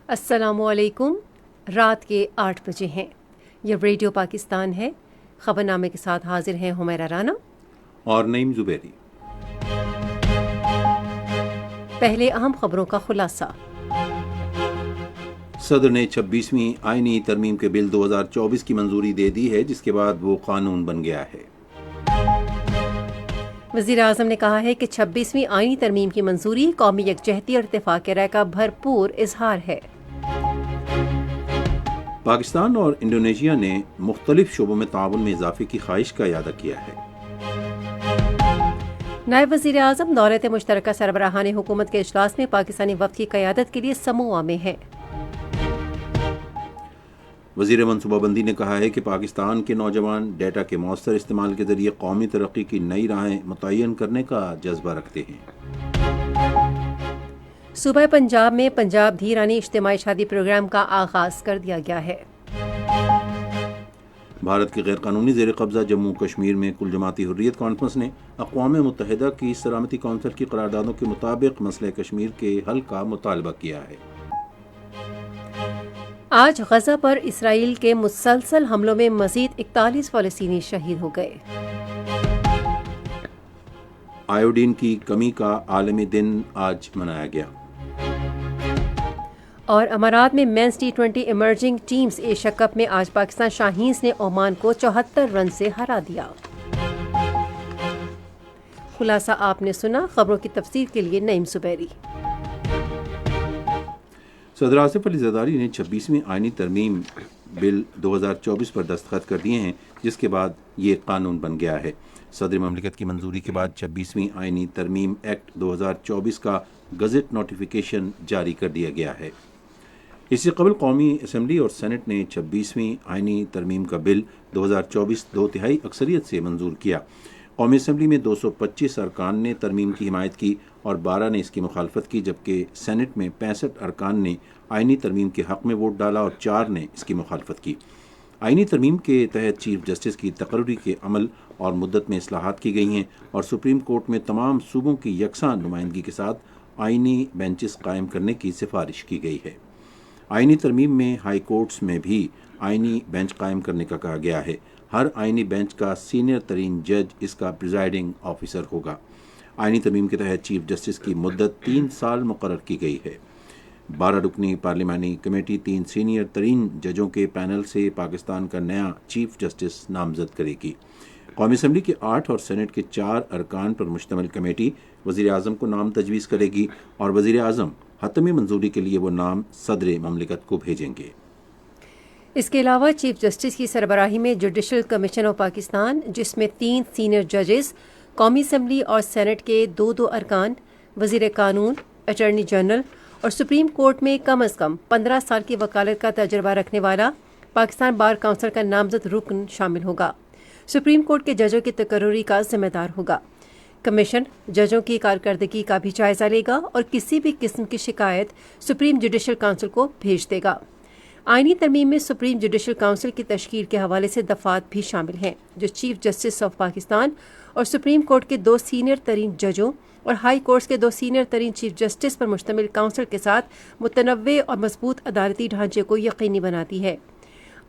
السلام علیکم۔ رات کے 8 بجے ہیں۔ یہ ریڈیو پاکستان ہے۔ خبرنامے کے ساتھ حاضر ہیں حمیرہ رانا اور نعیم زبیری۔ پہلے اہم خبروں کا خلاصہ۔ صدر نے 26ویں آئینی ترمیم کے بل 2024 کی منظوری دے دی ہے، جس کے بعد وہ قانون بن گیا ہے۔ وزیر اعظم نے کہا ہے کہ 26ویں آئینی ترمیم کی منظوری قومی یکجہتی اور اتفاق رائے کا بھرپور اظہار ہے۔ پاکستان اور انڈونیشیا نے مختلف شعبوں میں تعاون میں اضافے کی خواہش کا اعادہ کیا ہے۔ نائب وزیر اعظم دولت مشترکہ سربراہان حکومت کے اجلاس میں پاکستانی وفد کی قیادت کے لیے سموآ میں ہیں۔ وزیر منصوبہ بندی نے کہا ہے کہ پاکستان کے نوجوان ڈیٹا کے مؤثر استعمال کے ذریعے قومی ترقی کی نئی راہیں متعین کرنے کا جذبہ رکھتے ہیں۔ صوبہ پنجاب میں پنجاب دھیرانی اجتماعی شادی پروگرام کا آغاز کر دیا گیا ہے۔ بھارت کے غیر قانونی زیر قبضہ جموں کشمیر میں کل جماعتی حریت کانفرنس نے اقوام متحدہ کی سلامتی کونسل کی قراردادوں کے مطابق مسئلہ کشمیر کے حل کا مطالبہ کیا ہے۔ آج غزہ پر اسرائیل کے مسلسل حملوں میں مزید 41 فلسطینی شہید ہو گئے۔ آیوڈین کی کمی کا عالمی دن آج منایا گیا۔ اور امارات میں men's T20 emerging teams Asia cup میں آج پاکستان شاہینز نے عمان کو 74 رن سے ہرا دیا۔ خلاصہ آپ نے سنا۔ خبروں کی تفصیل کے لیے نعیم زبیری۔ صدر آصف علی زرداری نے 26ویں آئینی ترمیم بل 2024 پر دستخط کر دیے ہیں، جس کے بعد یہ قانون بن گیا ہے۔ صدر مملکت کی منظوری کے بعد 26ویں آئینی ترمیم ایکٹ 2024 کا گزٹ نوٹیفیکیشن جاری کر دیا گیا ہے۔ اس سے قبل قومی اسمبلی اور سینٹ نے 26ویں آئینی ترمیم کا بل 2024 2/3 اکثریت سے منظور کیا۔ قومی اسمبلی میں 225 ارکان نے ترمیم کی حمایت کی اور 12 نے اس کی مخالفت کی، جبکہ سینٹ میں 65 ارکان نے آئینی ترمیم کے حق میں ووٹ ڈالا اور 4 نے اس کی مخالفت کی۔ آئینی ترمیم کے تحت چیف جسٹس کی تقرری کے عمل اور مدت میں اصلاحات کی گئی ہیں اور سپریم کورٹ میں تمام صوبوں کی یکساں نمائندگی کے ساتھ آئینی بینچز قائم کرنے کی سفارش کی گئی ہے۔ آئینی ترمیم میں ہائی کورٹس میں بھی آئینی بینچ قائم کرنے کا کہا گیا ہے۔ ہر آئینی بینچ کا سینئر ترین جج اس کا پریزائڈنگ آفیسر ہوگا۔ آئینی ترمیم کے تحت چیف جسٹس کی مدت 3 سال مقرر کی گئی ہے۔ 12 رکنی پارلیمانی کمیٹی 3 سینئر ترین ججوں کے پینل سے پاکستان کا نیا چیف جسٹس نامزد کرے گی۔ قومی اسمبلی کے 8 اور سینٹ کے 4 ارکان پر مشتمل کمیٹی وزیر اعظم کو نام تجویز کرے گی اور وزیر اعظم حتمی منظوری کے لیے وہ نام صدر مملکت کو بھیجیں گے۔ اس کے علاوہ چیف جسٹس کی سربراہی میں جوڈیشل کمیشن آف پاکستان، جس میں 3 سینئر ججز، قومی اسمبلی اور سینٹ کے 2 ارکان، وزیر قانون، اٹارنی جنرل اور سپریم کورٹ میں کم از کم 15 سال کی وکالت کا تجربہ رکھنے والا پاکستان بار کونسل کا نامزد رکن شامل ہوگا۔ سپریم کورٹ کے ججوں کی تقرری کا ذمہ دار ہوگا۔ کمیشن ججوں کی کارکردگی کا بھی جائزہ لے گا اور کسی بھی قسم کی شکایت سپریم جوڈیشل کونسل کو بھیج دے گا۔ آئینی ترمیم میں سپریم جوڈیشل کونسل کی تشکیل کے حوالے سے دفعات بھی شامل ہیں، جو چیف جسٹس آف پاکستان اور سپریم کورٹ کے 2 سینئر ترین ججوں اور ہائی کورٹس کے 2 سینئر ترین چیف جسٹس پر مشتمل کونسل کے ساتھ متنوع اور مضبوط عدالتی ڈھانچے کو یقینی بناتی ہے۔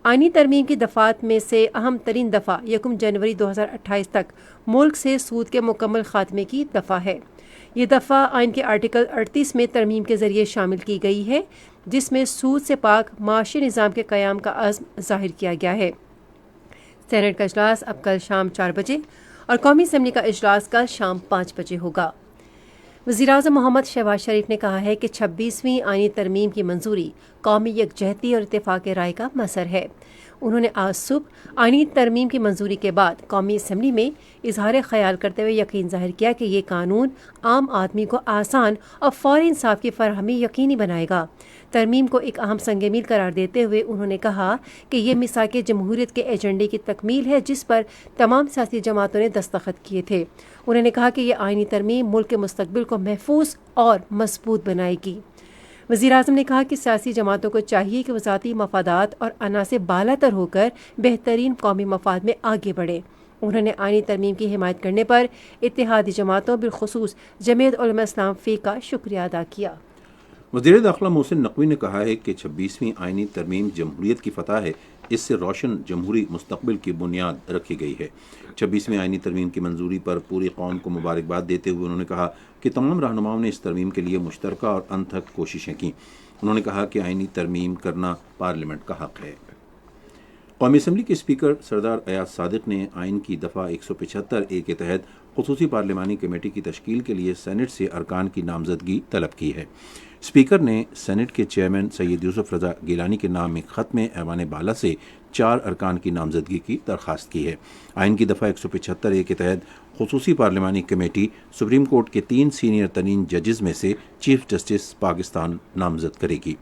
آئینی ترمیم کی دفعات میں سے اہم ترین دفعہ 1 جنوری 2028 تک ملک سے سود کے مکمل خاتمے کی دفعہ ہے۔ یہ دفعہ آئین کے آرٹیکل 38 میں ترمیم کے ذریعے شامل کی گئی ہے، جس میں سود سے پاک معاشی نظام کے قیام کا عزم ظاہر کیا گیا ہے۔ سینٹ کا اجلاس اب کل شام 4 بجے اور قومی اسمبلی کا اجلاس کل شام 5 بجے ہوگا۔ وزیراعظم محمد شہباز شریف نے کہا ہے کہ 26ویں آئینی ترمیم کی منظوری قومی یکجہتی اور اتفاق رائے کا مظہر ہے۔ انہوں نے آج صبح آئینی ترمیم کی منظوری کے بعد قومی اسمبلی میں اظہار خیال کرتے ہوئے یقین ظاہر کیا کہ یہ قانون عام آدمی کو آسان اور فوری انصاف کی فراہمی یقینی بنائے گا۔ ترمیم کو ایک اہم سنگ میل قرار دیتے ہوئے انہوں نے کہا کہ یہ میثاق جمہوریت کے ایجنڈے کی تکمیل ہے، جس پر تمام سیاسی جماعتوں نے دستخط کیے تھے۔ انہوں نے کہا کہ یہ آئینی ترمیم ملک کے مستقبل کو محفوظ اور مضبوط بنائے گی۔ وزیر اعظم نے کہا کہ سیاسی جماعتوں کو چاہیے کہ وہ ذاتی مفادات اور انا سے بالا تر ہو کر بہترین قومی مفاد میں آگے بڑھیں۔ انہوں نے آئینی ترمیم کی حمایت کرنے پر اتحادی جماعتوں بالخصوص جمعیت علماء اسلام فی کا شکریہ ادا کیا۔ وزیر داخلہ محسن نقوی نے کہا ہے کہ 26ویں آئینی ترمیم جمہوریت کی فتح ہے، اس سے روشن جمہوری مستقبل کی بنیاد رکھی گئی ہے۔ 26ویں آئینی ترمیم کی منظوری پر پوری قوم کو مبارکباد دیتے ہوئے انہوں نے کہا کہ تمام رہنماؤں نے اس ترمیم کے لیے مشترکہ اور انتھک کوششیں کیں۔ انہوں نے کہا کہ آئینی ترمیم کرنا پارلیمنٹ کا حق ہے۔ قومی اسمبلی کے اسپیکر سردار ایاز صادق نے آئین کی دفعہ 175(a) کے تحت خصوصی پارلیمانی کمیٹی کی تشکیل کے لیے سینٹ سے ارکان کی نامزدگی طلب کی ہے۔ اسپیکر نے سینٹ کے چیئرمین سید یوسف رضا گیلانی کے نام ایک خط میں ایوان بالا سے 4 ارکان کی نامزدگی کی درخواست کی ہے۔ آئین کی دفعہ 175(a) کے تحت خصوصی پارلیمانی کمیٹی سپریم کورٹ کے 3 سینئر ترین ججز میں سے چیف جسٹس پاکستان نامزد کرے گی۔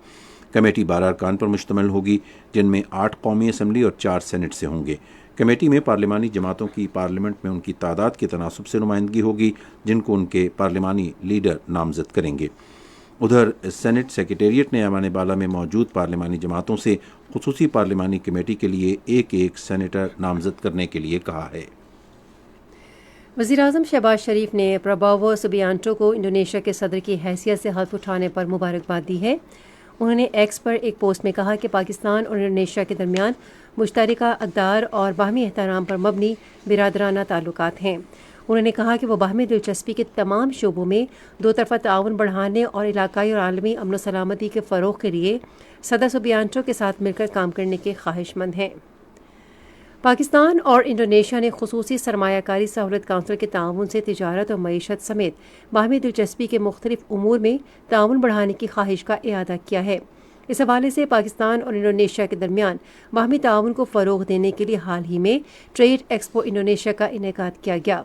کمیٹی 12 ارکان پر مشتمل ہوگی، جن میں 8 قومی اسمبلی اور 4 سینٹ سے ہوں گے۔ کمیٹی میں پارلیمانی جماعتوں کی پارلیمنٹ میں ان کی تعداد کے تناسب سے نمائندگی ہوگی، جن کو ان کے پارلیمانی لیڈر نامزد کریں گے۔ ادھر سینٹ سیکریٹریٹ نے ایوان بالا میں موجود پارلیمانی جماعتوں سے خصوصی پارلیمانی کمیٹی کے لیے ایک سینیٹر نامزد کرنے کے لیے کہا ہے۔ وزیراعظم شہباز شریف نے پراباوو سبیانٹو کو انڈونیشیا کے صدر کی حیثیت سے حلف اٹھانے پر مبارکباد دی ہے۔ انہوں نے ایکس پر ایک پوسٹ میں کہا کہ پاکستان اور انڈونیشیا کے درمیان مشترکہ اقدار اور باہمی احترام پر مبنی برادرانہ تعلقات ہیں۔ انہوں نے کہا کہ وہ باہمی دلچسپی کے تمام شعبوں میں دو طرفہ تعاون بڑھانے اور علاقائی اور عالمی امن و سلامتی کے فروغ کے لیے صدر سبیانٹو کے ساتھ مل کر کام کرنے کے خواہش مند ہیں۔ پاکستان اور انڈونیشیا نے خصوصی سرمایہ کاری سہولت کونسل کے تعاون سے تجارت اور معیشت سمیت باہمی دلچسپی کے مختلف امور میں تعاون بڑھانے کی خواہش کا اعادہ کیا ہے۔ اس حوالے سے پاکستان اور انڈونیشیا کے درمیان باہمی تعاون کو فروغ دینے کے لیے حال ہی میں ٹریڈ ایکسپو انڈونیشیا کا انعقاد کیا گیا۔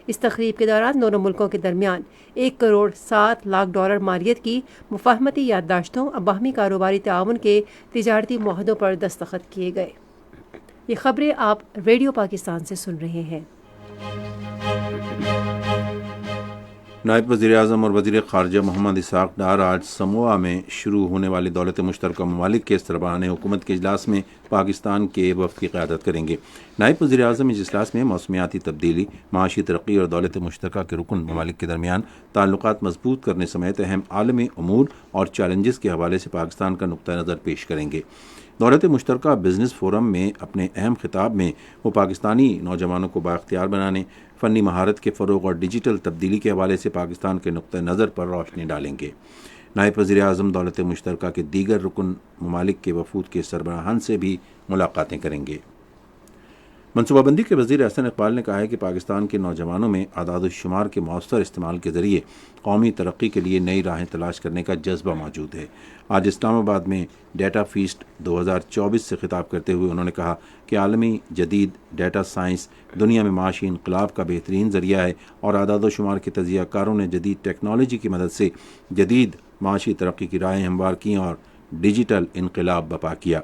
اس تقریب کے دوران دونوں ملکوں کے درمیان $1.7 کروڑ مالیت کی مفاہمتی یادداشتوں اور باہمی کاروباری تعاون کے تجارتی معاہدوں پر دستخط کیے گئے۔ یہ خبریں آپ ریڈیو پاکستان سے سن رہے ہیں۔ نائب وزیر اعظم اور وزیر خارجہ محمد اسحاق ڈار آج سموا میں شروع ہونے والے دولت مشترکہ ممالک کے سربراہان حکومت کے اجلاس میں پاکستان کے وفد کی قیادت کریں گے۔ نائب وزیر اعظم اس اجلاس میں موسمیاتی تبدیلی، معاشی ترقی اور دولت مشترکہ کے رکن ممالک کے درمیان تعلقات مضبوط کرنے سمیت اہم عالمی امور اور چیلنجز کے حوالے سے پاکستان کا نقطہ نظر پیش کریں گے۔ دولت مشترکہ بزنس فورم میں اپنے اہم خطاب میں وہ پاکستانی نوجوانوں کو بااختیار بنانے، فنی مہارت کے فروغ اور ڈیجیٹل تبدیلی کے حوالے سے پاکستان کے نقطہ نظر پر روشنی ڈالیں گے۔ نائب وزیر اعظم دولت مشترکہ کے دیگر رکن ممالک کے وفود کے سربراہان سے بھی ملاقاتیں کریں گے۔ منصوبہ بندی کے وزیر احسن اقبال نے کہا ہے کہ پاکستان کے نوجوانوں میں اعداد و شمار کے مؤثر استعمال کے ذریعے قومی ترقی کے لیے نئی راہیں تلاش کرنے کا جذبہ موجود ہے۔ آج اسلام آباد میں ڈیٹا فیسٹ 2024 سے خطاب کرتے ہوئے انہوں نے کہا کہ عالمی جدید ڈیٹا سائنس دنیا میں معاشی انقلاب کا بہترین ذریعہ ہے اور اعداد و شمار کے تجزیہ کاروں نے جدید ٹیکنالوجی کی مدد سے جدید معاشی ترقی کی راہیں ہموار کیں اور ڈیجیٹل انقلاب برپا کیا۔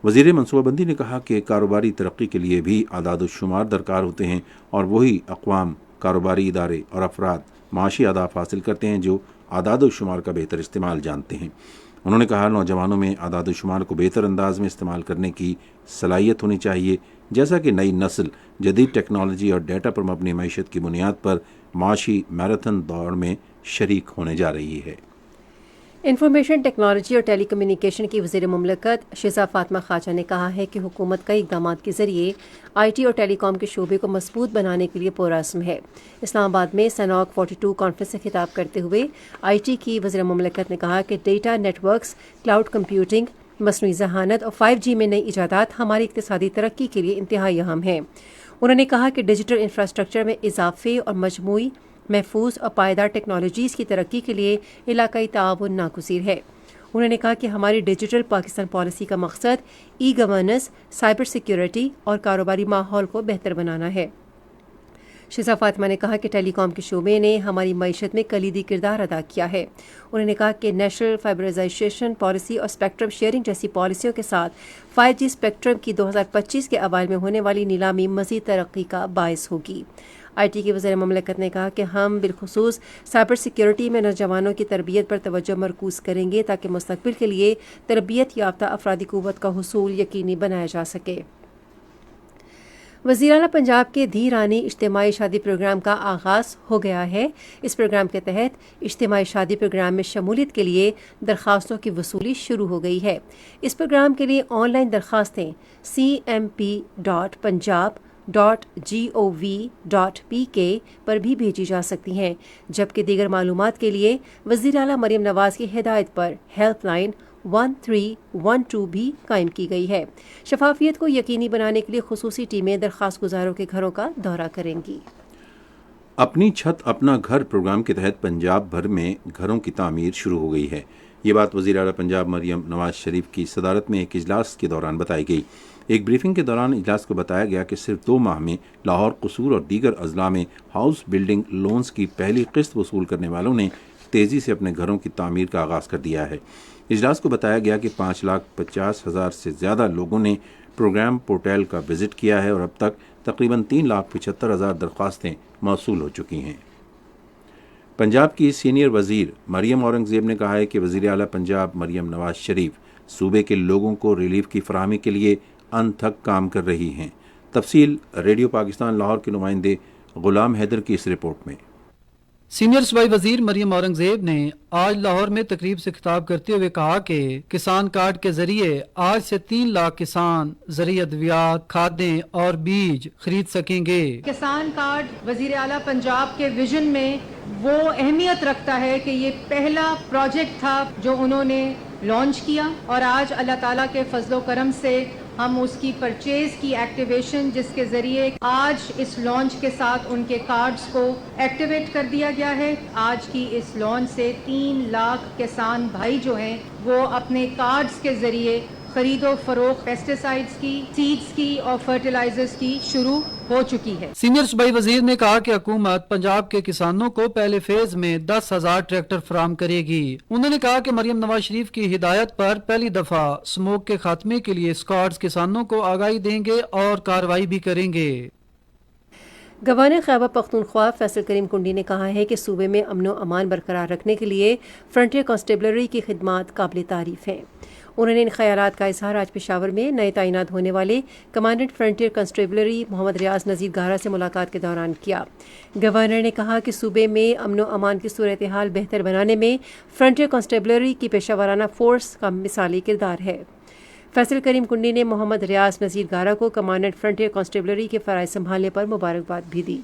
وزیر منصوبہ بندی نے کہا کہ کاروباری ترقی کے لیے بھی اعداد و شمار درکار ہوتے ہیں اور وہی اقوام، کاروباری ادارے اور افراد معاشی اہداف حاصل کرتے ہیں جو اعداد و شمار کا بہتر استعمال جانتے ہیں۔ انہوں نے کہا نوجوانوں میں اعداد و شمار کو بہتر انداز میں استعمال کرنے کی صلاحیت ہونی چاہیے، جیسا کہ نئی نسل جدید ٹیکنالوجی اور ڈیٹا پر مبنی معیشت کی بنیاد پر معاشی میراتھن دوڑ میں شریک ہونے جا رہی ہے۔ انفارمیشن ٹیکنالوجی اور ٹیلی کمیونیکیشن کی وزیر مملکت شیزا فاطمہ خواجہ نے کہا ہے کہ حکومت کئی اقدامات کے ذریعے آئی ٹی اور ٹیلی کام کے شعبے کو مضبوط بنانے کے لیے پرعزم ہے۔ اسلام آباد میں سیناک 42 کانفرنس سے خطاب کرتے ہوئے آئی ٹی کی وزیر مملکت نے کہا کہ data networks, cloud computing, مصنوعی ذہانت اور 5G میں نئی ایجادات ہماری اقتصادی ترقی کے لیے انتہائی اہم ہیں۔ انہوں نے کہا کہ ڈیجیٹل انفراسٹرکچر میں اضافے اور مجموعی، محفوظ اور پائیدار ٹیکنالوجیز کی ترقی کے لیے علاقائی تعاون ناگزیر ہے۔ انہوں نے کہا کہ ہماری ڈیجیٹل پاکستان پالیسی کا مقصد ای گورننس، سائبر سیکیورٹی اور کاروباری ماحول کو بہتر بنانا ہے۔ شیزا فاطمہ نے کہا کہ ٹیلی کام کے شعبے نے ہماری معیشت میں کلیدی کردار ادا کیا ہے۔ انہوں نے کہا کہ نیشنل فائبرائزیشن پالیسی اور اسپیکٹرم شیئرنگ جیسی پالیسیوں کے ساتھ 5G اسپیکٹرم کی 2025 کے اوائل میں ہونے والی نیلامی مزید ترقی کا باعث ہوگی۔ آئی ٹی کے وزیر مملکت نے کہا کہ ہم بالخصوص سائبر سیکیورٹی میں نوجوانوں کی تربیت پر توجہ مرکوز کریں گے تاکہ مستقبل کے لیے تربیت یافتہ افرادی قوت کا حصول یقینی بنایا جا سکے۔ وزیر اعلیٰ پنجاب کے دھیرانی اجتماعی شادی پروگرام کا آغاز ہو گیا ہے۔ اس پروگرام کے تحت اجتماعی شادی پروگرام میں شمولیت کے لیے درخواستوں کی وصولی شروع ہو گئی ہے۔ اس پروگرام کے لیے آن لائن درخواستیں cmp.punjab.gov.pk پر بھی بھیجی جا سکتی ہیں، جبکہ دیگر معلومات کے لیے وزیر اعلیٰ مریم نواز کی ہدایت پر ہیلپ لائن 1312 بھی قائم کی گئی ہے۔ شفافیت کو یقینی بنانے کے لیے خصوصی ٹیمیں درخواست گزاروں کے گھروں کا دورہ کریں گی۔ اپنی چھت اپنا گھر پروگرام کے تحت پنجاب بھر میں گھروں کی تعمیر شروع ہو گئی ہے۔ یہ بات وزیر اعلیٰ پنجاب مریم نواز شریف کی صدارت میں ایک اجلاس کے دوران بتائی گئی۔ ایک بریفنگ کے دوران اجلاس کو بتایا گیا کہ صرف 2 ماہ میں لاہور، قصور اور دیگر اضلاع میں ہاؤس بلڈنگ لونز کی پہلی قسط وصول کرنے والوں نے تیزی سے اپنے گھروں کی تعمیر کا آغاز کر دیا ہے۔ اجلاس کو بتایا گیا کہ 5,50,000 سے زیادہ لوگوں نے پروگرام پورٹل کا وزٹ کیا ہے اور اب تک تقریباً 3,75,000 درخواستیں موصول ہو چکی ہیں۔ پنجاب کی سینئر وزیر مریم اورنگ زیب نے کہا ہے کہ وزیر اعلیٰ پنجاب مریم نواز شریف صوبے کے لوگوں کو ریلیف کی فراہمی کے لیے انتھک کام کر رہی ہیں۔ تفصیل ریڈیو پاکستان لاہور کے نمائندے غلام حیدر کی اس رپورٹ میں۔ سینئر صوبائی وزیر مریم اورنگ زیب نے آج لاہور میں تقریب سے خطاب کرتے ہوئے کہا کہ کسان کارڈ کے ذریعے آج سے 3 لاکھ کسان زرعی ادویات، کھادیں اور بیج خرید سکیں گے۔ کسان کارڈ وزیر اعلیٰ پنجاب کے ویژن میں وہ اہمیت رکھتا ہے کہ یہ پہلا پروجیکٹ تھا جو انہوں نے لانچ کیا، اور آج اللہ تعالیٰ کے فضل و کرم سے ہم اس کی پرچیز کی ایکٹیویشن، جس کے ذریعے آج اس لانچ کے ساتھ ان کے کارڈز کو ایکٹیویٹ کر دیا گیا ہے۔ آج کی اس لانچ سے 3 لاکھ کسان بھائی جو ہیں وہ اپنے کارڈز کے ذریعے خرید و فروخت پیسٹیسائڈز کی، سیڈز کی اور فرٹیلائزرز کی شروع ہو چکی ہے۔ سینئر صوبائی وزیر نے کہا کہ حکومت پنجاب کے کسانوں کو پہلے فیز میں 10,000 ٹریکٹر فراہم کرے گی۔ انہوں نے کہا کہ مریم نواز شریف کی ہدایت پر پہلی دفعہ اسموگ کے خاتمے کے لیے اسکواڈز کسانوں کو آگاہی دیں گے اور کارروائی بھی کریں گے۔ گورنر خیبر پختونخوا فیصل کریم کنڈی نے کہا ہے کہ صوبے میں امن و امان برقرار رکھنے کے لیے فرنٹیئر کانسٹیبلری کی خدمات قابل تعریف ہیں۔ انہوں نے ان خیالات کا اظہار آج پشاور میں نئے تعینات ہونے والے کمانڈنٹ فرنٹیئر کانسٹیبلری محمد ریاض نذیر گارا سے ملاقات کے دوران کیا۔ گورنر نے کہا کہ صوبے میں امن و امان کی صورتحال بہتر بنانے میں فرنٹیئر کانسٹیبلری کی پیشہ ورانہ فورس کا مثالی کردار ہے۔ فیصل کریم کنڈی نے محمد ریاض نذیر گارا کو کمانڈنٹ فرنٹیئر کانسٹیبلری کے فرائض سنبھالنے پر مبارکباد بھی دی۔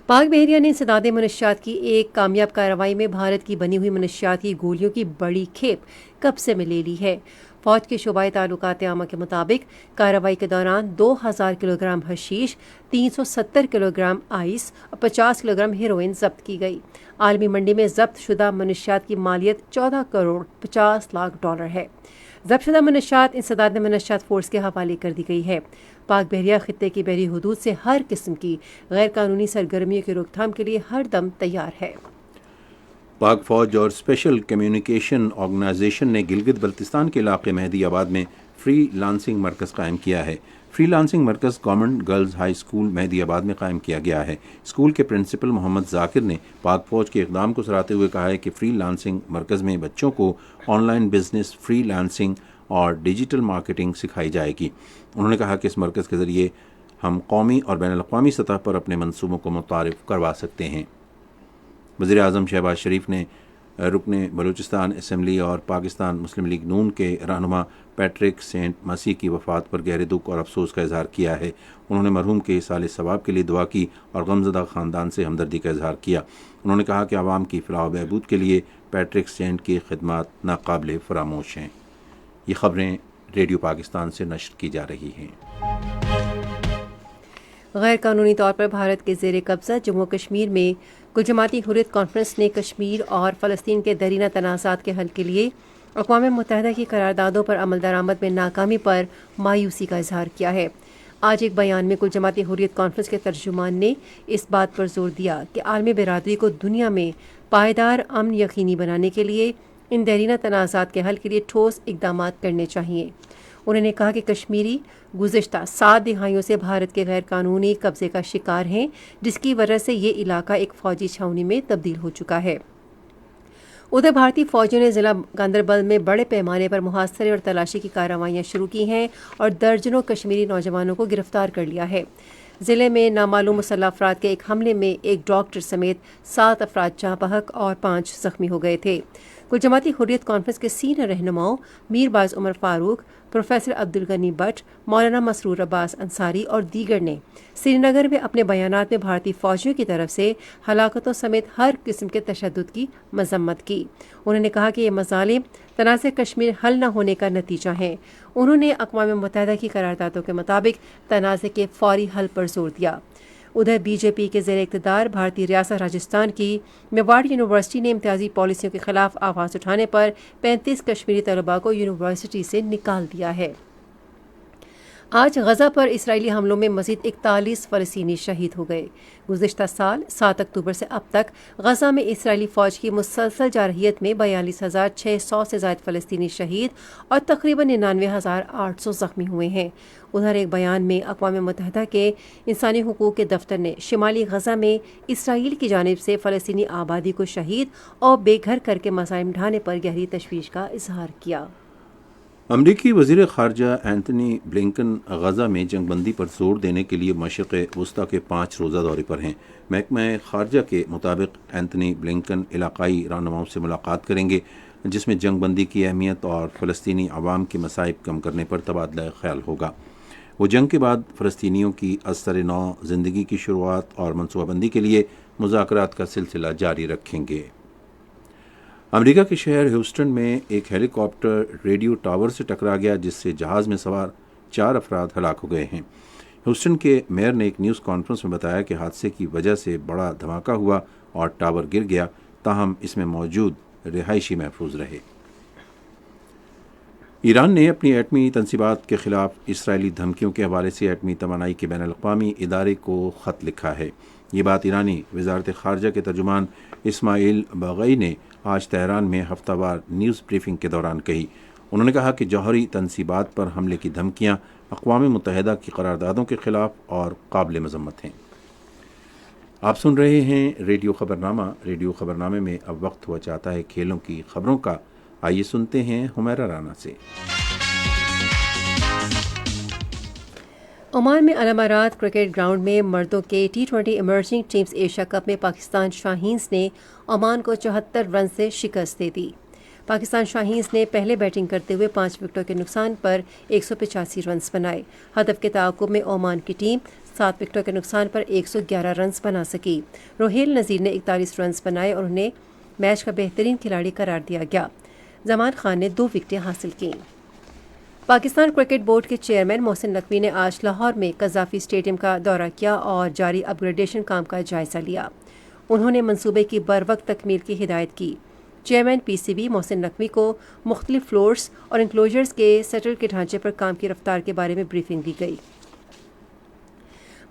پاک بحریہ نے انسداد منشیات کی ایک کامیاب کارروائی میں بھارت کی بنی ہوئی منشیات کی گولیوں کی بڑی کھیپ قبضے میں لے لی ہے۔ فوج کے شعبۂ تعلقات عامہ کے مطابق کارروائی کے دوران 2,000 kilo gram حشیش، 370 kilo gram ice اور 50 کلو گرام ہیروئن ضبط کی گئی۔ عالمی منڈی میں ضبط شدہ منشیات کی مالیت 14 کروڑ 50 لاکھ ڈالر ہے۔ ضبط شدہ منشیات انسداد منشیات فورس کے حوالے کر دی گئی ہے۔ پاک بحریہ خطے کی بحری حدود سے ہر قسم کی غیر قانونی سرگرمیوں کی روک تھام کے لیے ہر دم تیار ہے۔ پاک فوج اور اسپیشل کمیونیکیشن آرگنائزیشن نے گلگت بلتستان کے علاقے مہدی آباد میں فری لانسنگ مرکز قائم کیا ہے۔ فری لانسنگ مرکز گورنمنٹ گرلز ہائی اسکول مہدی آباد میں قائم کیا گیا ہے۔ اسکول کے پرنسپل محمد ذاکر نے پاک فوج کے اقدام کو سراہتے ہوئے کہا ہے کہ فری لانسنگ مرکز میں بچوں کو on line business, free lancing اور ڈیجیٹل مارکیٹنگ سکھائی جائے گی۔ انہوں نے کہا کہ اس مرکز کے ذریعے ہم قومی اور بین الاقوامی سطح پر اپنے منصوبوں کو متعارف کروا سکتے ہیں۔ وزیر اعظم شہباز شریف نے رکن بلوچستان اسمبلی اور پاکستان مسلم لیگ نون کے رہنما پیٹرک سینٹ مسیح کی وفات پر گہرے دکھ اور افسوس کا اظہار کیا ہے۔ انہوں نے مرحوم کے ایصال ثواب کے لیے دعا کی اور غمزدہ خاندان سے ہمدردی کا اظہار کیا۔ انہوں نے کہا کہ عوام کی فلاح و بہبود کے لیے پیٹرک سینٹ کی خدمات ناقابل فراموش ہیں۔ یہ خبریں ریڈیو پاکستان سے نشر کی جا رہی ہیں۔ غیر قانونی طور پر بھارت کے زیر قبضہ جموں و کشمیر میں کل جماعتی حریت کانفرنس نے کشمیر اور فلسطین کے درینہ تنازعات کے حل کے لیے اقوام متحدہ کی قراردادوں پر عمل درآمد میں ناکامی پر مایوسی کا اظہار کیا ہے۔ آج ایک بیان میں کل جماعتی حریت کانفرنس کے ترجمان نے اس بات پر زور دیا کہ عالمی برادری کو دنیا میں پائیدار امن یقینی بنانے کے لیے ان دیرینہ تنازعات کے حل کے لیے ٹھوس اقدامات کرنے چاہیے۔ انہوں نے کہا کہ کشمیری گزشتہ 7 دہائیوں سے بھارت کے غیر قانونی قبضے کا شکار ہیں، جس کی وجہ سے یہ علاقہ ایک فوجی چھاؤنی میں تبدیل ہو چکا ہے۔ ادھر بھارتی فوجیوں نے ضلع گاندربل میں بڑے پیمانے پر محاصرے اور تلاشی کی کارروائیاں شروع کی ہیں اور درجنوں کشمیری نوجوانوں کو گرفتار کر لیا ہے۔ ضلع میں نامعلوم مسلح افراد کے ایک حملے میں ایک ڈاکٹر سمیت 7 افراد جاں بحق اور 5 زخمی ہو گئے تھے۔ کل جماعتی حریت کانفرنس کے سینئر رہنماؤں میر باز عمر فاروق، پروفیسر عبدالغنی بٹ، مولانا مسرور عباس انصاری اور دیگر نے سری نگر میں اپنے بیانات میں بھارتی فوجیوں کی طرف سے ہلاکتوں سمیت ہر قسم کے تشدد کی مذمت کی۔ انہوں نے کہا کہ یہ مظالم تنازع کشمیر حل نہ ہونے کا نتیجہ ہیں۔ انہوں نے اقوام متحدہ کی قراردادوں کے مطابق تنازع کے فوری حل پر زور دیا۔ ادھر بی جے پی کے زیر اقتدار بھارتی ریاست راجستھان کی میواڑ یونیورسٹی نے امتیازی پالیسیوں کے خلاف آواز اٹھانے پر 35 کشمیری طلباء کو یونیورسٹی سے نکال دیا ہے۔ آج غزہ پر اسرائیلی حملوں میں مزید 41 فلسطینی شہید ہو گئے۔ گزشتہ سال 7 اکتوبر سے اب تک غزہ میں اسرائیلی فوج کی مسلسل جارحیت میں 42,600 سے زائد فلسطینی شہید اور تقریباً 99,800 زخمی ہوئے ہیں۔ ادھر ایک بیان میں اقوام متحدہ کے انسانی حقوق کے دفتر نے شمالی غزہ میں اسرائیل کی جانب سے فلسطینی آبادی کو شہید اور بے گھر کر کے مظالم ڈھانے پر گہری تشویش کا اظہار کیا۔ امریکی وزیر خارجہ اینتھنی بلنکن غزہ میں جنگ بندی پر زور دینے کے لیے مشرق وسطی کے 5 روزہ دورے پر ہیں۔ محکمہ خارجہ کے مطابق اینتھنی بلنکن علاقائی رہنماؤں سے ملاقات کریں گے، جس میں جنگ بندی کی اہمیت اور فلسطینی عوام کے مصائب کم کرنے پر تبادلہ خیال ہوگا۔ وہ جنگ کے بعد فلسطینیوں کی از سر نو زندگی کی شروعات اور منصوبہ بندی کے لیے مذاکرات کا سلسلہ جاری رکھیں گے۔ امریکہ کے شہر ہیوسٹن میں ایک ہیلی کاپٹر ریڈیو ٹاور سے ٹکرا گیا، جس سے جہاز میں سوار 4 افراد ہلاک ہو گئے ہیں۔ ہیوسٹن کے میئر نے ایک نیوز کانفرنس میں بتایا کہ حادثے کی وجہ سے بڑا دھماکہ ہوا اور ٹاور گر گیا، تاہم اس میں موجود رہائشی محفوظ رہے۔ ایران نے اپنی ایٹمی تنصیبات کے خلاف اسرائیلی دھمکیوں کے حوالے سے ایٹمی توانائی کے بین الاقوامی ادارے کو خط لکھا ہے۔ یہ بات ایرانی وزارت خارجہ کے ترجمان اسماعیل باغئی نے آج تہران میں ہفتہ وار نیوز بریفنگ کے دوران کہی۔ انہوں نے کہا کہ جوہری تنصیبات پر حملے کی دھمکیاں اقوام متحدہ کی قراردادوں کے خلاف اور قابل مذمت ہیں۔ آپ سن رہے ہیں ریڈیو خبرنامہ۔ ریڈیو خبرنامے میں اب وقت ہوا چاہتا ہے کھیلوں کی خبروں کا۔ آئیے سنتے ہیں حمیرہ رانا سے۔ عمان میں الامارات کرکٹ گراؤنڈ میں مردوں کے T20 emerging teams Asia cup میں پاکستان شاہینز نے عمان کو 74 رن سے شکست دے دی۔ پاکستان شاہینز نے پہلے بیٹنگ کرتے ہوئے 5 وکٹوں کے نقصان پر 185 رنز بنائے۔ ہدف کے تعاقب میں عمان کی ٹیم 7 وکٹوں کے نقصان پر 111 رنز بنا سکی۔ روہیل نذیر نے 41 رنز بنائے اور انہیں میچ کا بہترین کھلاڑی قرار دیا گیا۔ زمان خان نے 2 وکٹیں حاصل کیں۔ پاکستان کرکٹ بورڈ کے چیئرمین محسن نقوی نے آج لاہور میں قذافی اسٹیڈیم کا دورہ کیا اور جاری اپ گریڈیشن کام کا جائزہ لیا۔ انہوں نے منصوبے کی بروقت تکمیل کی ہدایت کی۔ Chairman P C B Mohsin Naqvi کو مختلف فلورز اور انکلوژرز کے سٹل کے ڈھانچے پر کام کی رفتار کے بارے میں بریفنگ دی گئی۔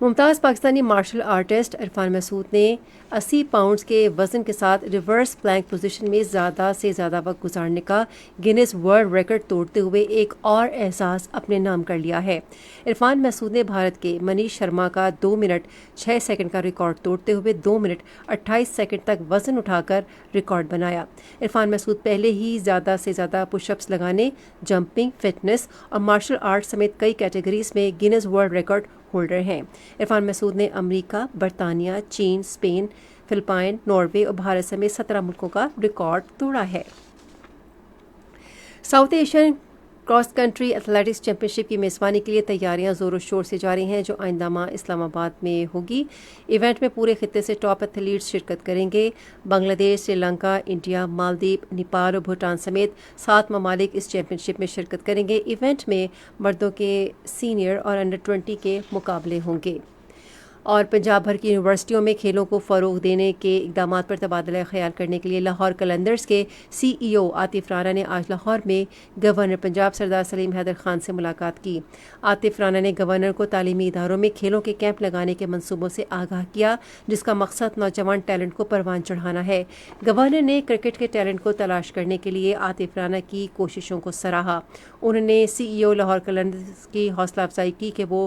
ممتاز پاکستانی مارشل آرٹسٹ عرفان مسعود نے 80 پاؤنڈز کے وزن کے ساتھ ریورس پلانک پوزیشن میں زیادہ سے زیادہ وقت گزارنے کا گینیس ورلڈ ریکارڈ توڑتے ہوئے ایک اور اعزاز اپنے نام کر لیا ہے۔ عرفان مسعود نے بھارت کے منیش شرما کا 2 منٹ 6 سیکنڈ کا ریکارڈ توڑتے ہوئے 2 منٹ 28 سیکنڈ تک وزن اٹھا کر ریکارڈ بنایا۔ عرفان مسعود پہلے ہی زیادہ سے زیادہ پش اپس لگانے، جمپنگ، فٹنس اور مارشل آرٹ سمیت کئی کیٹیگریز میں گینیس ورلڈ ریکارڈ ہولڈر ہیں۔ عرفان مسعود نے امریکہ، برطانیہ، چین، اسپین، فلپائن، ناروے اور بھارت سمیت 17 ملکوں کا ریکارڈ توڑا ہے۔ South Asian cross country athletics championship کی میزبانی کے لیے تیاریاں زور و شور سے جاری ہیں، جو آئندہ ماہ اسلام آباد میں ہوگی۔ ایونٹ میں پورے خطے سے ٹاپ ایتھلیٹس شرکت کریں گے۔ بنگلہ دیش، سری لنکا، انڈیا، مالدیپ، نیپال اور بھوٹان سمیت 7 ممالک اس چیمپئن شپ میں شرکت کریں گے۔ ایونٹ میں مردوں کے سینئر اور انڈر 20 کے مقابلے ہوں گے۔ اور پنجاب بھر کی یونیورسٹیوں میں کھیلوں کو فروغ دینے کے اقدامات پر تبادلہ خیال کرنے کے لیے لاہور قلندرز کے سی ای او عاطف رانا نے آج لاہور میں گورنر پنجاب سردار سلیم حیدر خان سے ملاقات کی۔ عاطف رانا نے گورنر کو تعلیمی اداروں میں کھیلوں کے کیمپ لگانے کے منصوبوں سے آگاہ کیا، جس کا مقصد نوجوان ٹیلنٹ کو پروان چڑھانا ہے۔ گورنر نے کرکٹ کے ٹیلنٹ کو تلاش کرنے کے لیے عاطف رانا کی کوششوں کو سراہا۔ انہوں نے سی ای او لاہور قلندرز کی حوصلہ افزائی کی کہ وہ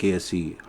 KSE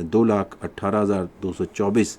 2,18,224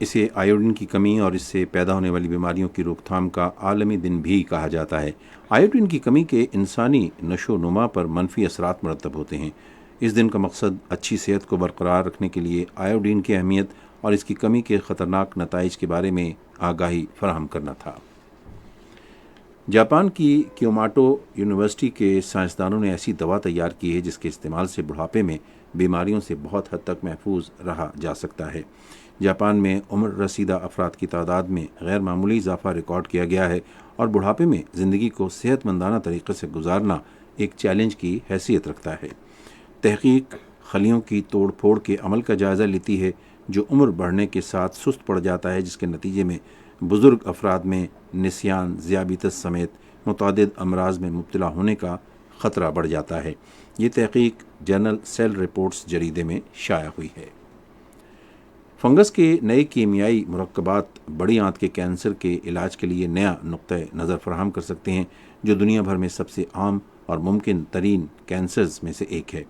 اسے آیوڈین کی کمی اور اس سے پیدا ہونے والی بیماریوں کی روک تھام کا عالمی دن بھی کہا جاتا ہے۔ آیوڈین کی کمی کے انسانی نشو و نما پر منفی اثرات مرتب ہوتے ہیں۔ اس دن کا مقصد اچھی صحت کو برقرار رکھنے کے لیے آیوڈین کی اہمیت اور اس کی کمی کے خطرناک نتائج کے بارے میں آگاہی فراہم کرنا تھا۔ جاپان کی کیوماٹو یونیورسٹی کے سائنسدانوں نے ایسی دوا تیار کی ہے جس کے استعمال سے بڑھاپے میں بیماریوں سے بہت حد تک محفوظ رہا جا سکتا ہے۔ جاپان میں عمر رسیدہ افراد کی تعداد میں غیر معمولی اضافہ ریکارڈ کیا گیا ہے اور بڑھاپے میں زندگی کو صحت مندانہ طریقے سے گزارنا ایک چیلنج کی حیثیت رکھتا ہے۔ تحقیق خلیوں کی توڑ پھوڑ کے عمل کا جائزہ لیتی ہے جو عمر بڑھنے کے ساتھ سست پڑ جاتا ہے، جس کے نتیجے میں بزرگ افراد میں نسیان، ذیابیطس سمیت متعدد امراض میں مبتلا ہونے کا خطرہ بڑھ جاتا ہے۔ یہ تحقیق جرنل سیل رپورٹس جریدے میں شائع ہوئی ہے۔ فنگس کے نئے کیمیائی مرکبات بڑی آنت کے کینسر کے علاج کے لیے نیا نقطہ نظر فراہم کر سکتے ہیں، جو دنیا بھر میں سب سے عام اور ممکن ترین کینسرز میں سے ایک ہے۔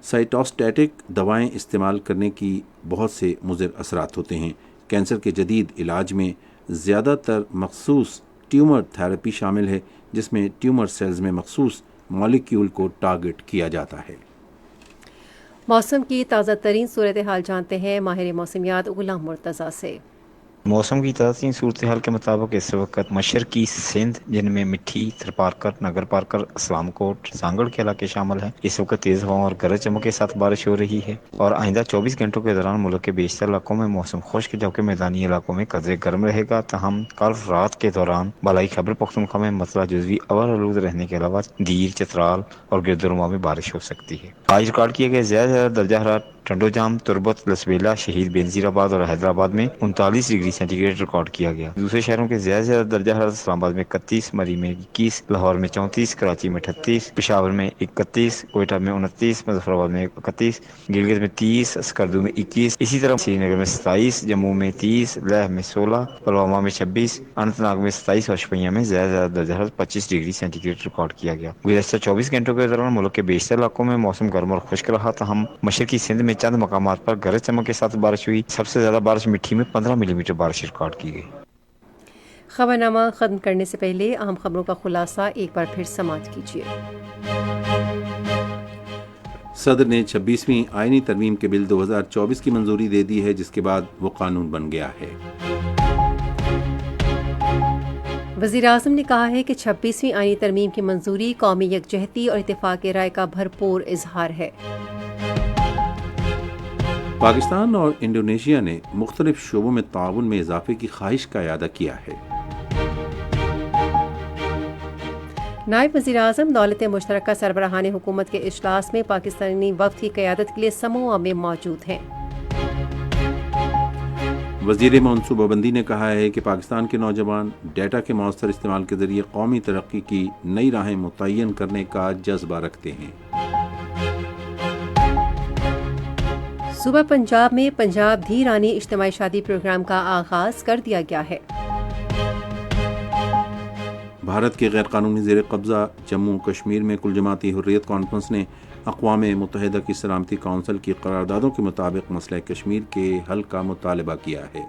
سائٹوسٹیٹک دوائیں استعمال کرنے کی بہت سے مضر اثرات ہوتے ہیں۔ کینسر کے جدید علاج میں زیادہ تر مخصوص ٹیومر تھراپی شامل ہے، جس میں ٹیومر سیلز میں مخصوص مالیکیول کو ٹارگٹ کیا جاتا ہے۔ موسم کی تازہ ترین صورتحال جانتے ہیں ماہر موسمیات غلام مرتضیٰ سے۔ موسم کی تازہ ترین صورتحال کے مطابق اس وقت مشرقی سندھ، جن میں مٹھی، تھرپارکر، نگر پارکر، اسلام کوٹ، سانگڑ کے علاقے شامل ہیں، اس وقت تیز ہواؤں اور گرج چمک کے ساتھ بارش ہو رہی ہے اور آئندہ 24 گھنٹوں کے دوران ملک کے بیشتر علاقوں میں موسم خشک جبکہ میدانی علاقوں میں قدرے گرم رہے گا۔ تاہم کل رات کے دوران بالائی خیبر پختونخوا میں مسئلہ جزوی اور آلود رہنے کے علاوہ دیر، چترال اور گردرما میں بارش ہو سکتی ہے۔ آج ریکارڈ کیے گئے زیادہ سے زیادہ درجہ حرارت ٹنڈو جام، تربت، لسبیلا، شہید بینظیر آباد اور حیدرآباد میں 39 ڈگری سینٹی گریڈ ریکارڈ کیا گیا۔ دوسرے شہروں کے زیادہ سے زیادہ درجہ حرارت اسلام آباد میں 31، مری میں 21، لاہور میں 34، کراچی میں 38، پشاور میں 31، کوئٹہ میں 29، مظفر آباد میں 31، گلگت میں 30، اسکردو میں 21، اسی طرح سری نگر میں 27، جموں میں 30، لیہ میں 16، پلوامہ میں 26، اننت ناگ میں 27 اور شوپیاں میں زیادہ سے زیادہ درجہ حرارت 25 ڈگری سینٹی گریڈ ریکارڈ کیا گیا۔ گزشتہ 24 گھنٹوں کے دوران ملک کے بیشتر علاقوں میں موسم گرم اور خشک رہا، تاہم مشرقی سندھ میں چند مقامات پر گرج چمک کے ساتھ بارش ہوئی۔ سب سے زیادہ بارش مٹھی میں 15 ملی میٹر بارش ریکارڈ کی گئی۔ خبرنامہ ختم کرنے سے پہلے اہم خبروں کا خلاصہ ایک بار پھر سماعت کیجیے۔ صدر نے 26ویں آئینی ترمیم کے بل 2024 کی منظوری دے دی ہے، جس کے بعد وہ قانون بن گیا ہے۔ وزیراعظم نے کہا ہے کہ 26ویں آئینی ترمیم کی منظوری قومی یکجہتی اور اتفاق رائے کا بھرپور اظہار ہے۔ پاکستان اور انڈونیشیا نے مختلف شعبوں میں تعاون میں اضافے کی خواہش کا اعادہ کیا ہے۔ نائب وزیر اعظم دولت مشترکہ سربراہان حکومت کے اجلاس میں پاکستانی وفد کی قیادت کے لیے سموآ میں موجود ہیں۔ وزیر منصوبہ بندی نے کہا ہے کہ پاکستان کے نوجوان ڈیٹا کے مؤثر استعمال کے ذریعے قومی ترقی کی نئی راہیں متعین کرنے کا جذبہ رکھتے ہیں۔ صوبہ پنجاب میں پنجاب دھی رانی اجتماعی شادی پروگرام کا آغاز کر دیا گیا ہے۔ بھارت کے غیر قانونی زیر قبضہ جموں کشمیر میں کل جماعتی حریت کانفرنس نے اقوام متحدہ کی سلامتی کونسل کی قراردادوں کے مطابق مسئلہ کشمیر کے حل کا مطالبہ کیا ہے۔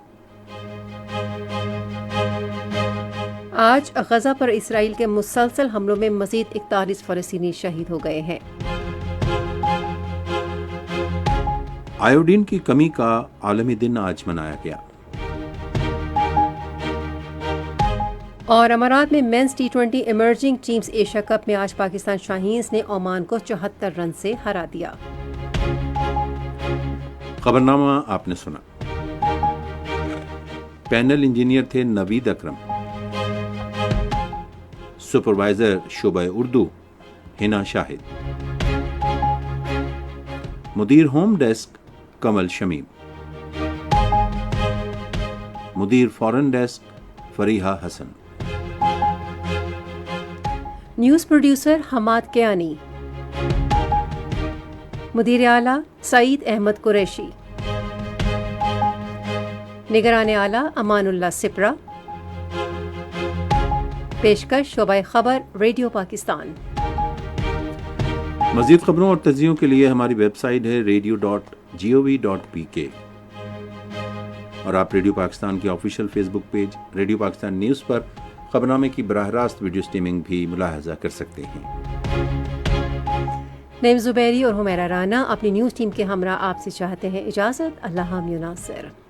آج غزہ پر اسرائیل کے مسلسل حملوں میں مزید 41 فلسطینی شہید ہو گئے ہیں۔ آیوڈین کی کمی کا عالمی دن آج منایا گیا۔ اور امارات میں men's T20 emerging teams Asia cup میں آج پاکستان شاہینز نے عمان کو 74 رن سے ہرا دیا۔ خبرنامہ آپ نے سنا۔ پینل انجینئر تھے نوید اکرم، سپروائزر شعبہ اردو ہنا شاہد، مدیر ہوم ڈیسک کمل شمیم، مدیر فورن ڈیسک فریحہ حسن، نیوز پروڈیوسر حماد کیانی، مدیر اعلیٰ سعید احمد قریشی، نگران اعلیٰ امان اللہ سپرا، پیشکش شعبہ خبر ریڈیو پاکستان۔ مزید خبروں اور تجزیوں کے لیے ہماری ویب سائٹ ہے radio.gov.pk۔ اور آپ ریڈیو پاکستان کے آفیشیل فیس بک پیج ریڈیو پاکستان نیوز پر خبرنامے کی براہ راست ویڈیو اسٹریمنگ بھی ملاحظہ کر سکتے ہیں۔ نعیم زبیری اور حمیرہ رانا اپنی نیوز ٹیم کے ہمراہ آپ سے چاہتے ہیں اجازت۔ اللہ حافظ ناصر۔